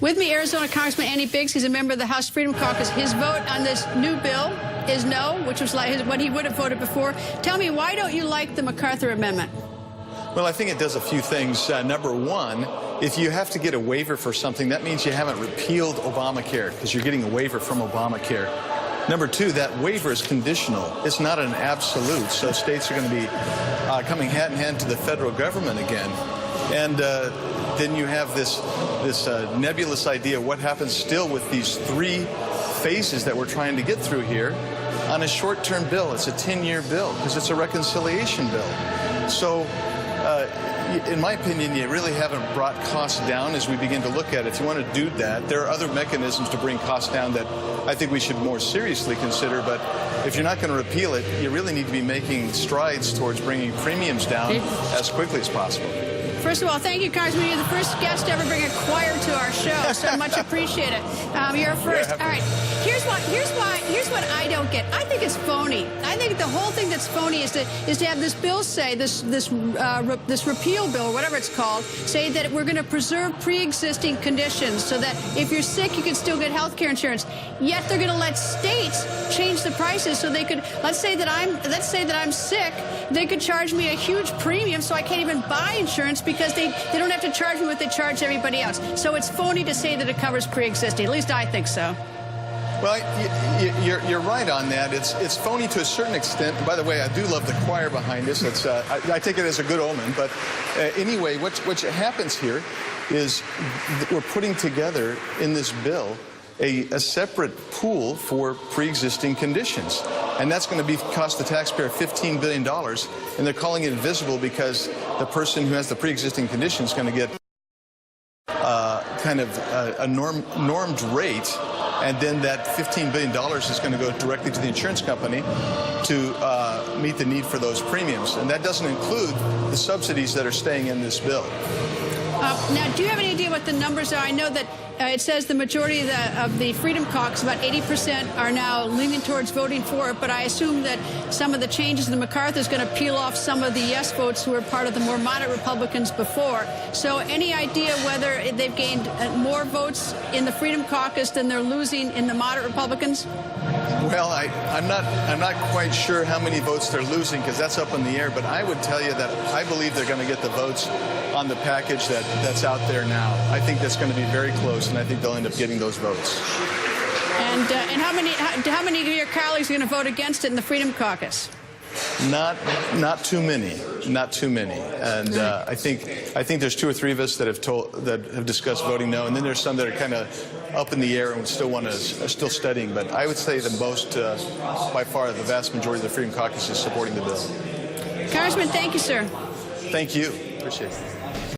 With me, Arizona Congressman Andy Biggs. He's a member of the House Freedom Caucus. His vote on this new bill is no, which was like what he would have voted before. Tell me, why don't you like the MacArthur amendment? Well, I think it does a few things. Number one, if you have to get a waiver for something, that means you haven't repealed Obamacare because you're getting a waiver from Obamacare. Number two, that waiver is conditional. It's not an absolute. So states are going to be coming hand in hand to the federal government again. And then you have this nebulous idea of what happens still with these three phases that we're trying to get through here on a short-term bill. It's a 10-year bill because it's a reconciliation bill. So in my opinion, you really haven't brought costs down as we begin to look at it. If you want to do that, there are other mechanisms to bring costs down that I think we should more seriously consider. But if you're not going to repeal it, you really need to be making strides towards bringing premiums down as quickly as possible. First of all, thank you, Congressman. You're the first guest to ever bring a choir to our show, so much appreciate it. You're first. Yeah, all right. Here's what I don't get. I think it's phony. I think the whole thing that's phony is to have this bill say, this repeal bill, or whatever it's called, say that we're going to preserve pre-existing conditions so that if you're sick, you can still get health care insurance. Yet they're going to let states change the prices so they could, let's say that I'm sick, they could charge me a huge premium so I can't even buy insurance because they don't have to charge me what they charge everybody else. So it's phony to say that it covers pre-existing. At least I think so. Well, you're right on that. It's phony to a certain extent. And by the way, I do love the choir behind us. It's, I take it as a good omen. But anyway, what happens here is we're putting together in this bill a separate pool for pre-existing conditions. And that's going to cost the taxpayer $15 billion. And they're calling it invisible because the person who has the pre-existing condition is going to get kind of a normed rate. And then that $15 billion is going to go directly to the insurance company to meet the need for those premiums. And that doesn't include the subsidies that are staying in this bill. Now, do you have any idea what the numbers are? I know that it says the majority of the Freedom Caucus, about 80%, are now leaning towards voting for it, but I assume that some of the changes in the MacArthur is going to peel off some of the yes votes who were part of the more moderate Republicans before. So any idea whether they've gained more votes in the Freedom Caucus than they're losing in the moderate Republicans? Well, I'm not quite sure how many votes they're losing because that's up in the air, but I would tell you that I believe they're going to get the votes on the package that's out there now. I think that's going to be very close, and I think they'll end up getting those votes. And how many of your colleagues are going to vote against it in the Freedom Caucus? Not too many. Not too many. And I think there's two or three of us that have discussed voting no, and then there's some that are kind of up in the air and are still studying. But I would say the most, by far, the vast majority of the Freedom Caucus is supporting the bill. Congressman, thank you, sir. Thank you. Appreciate it.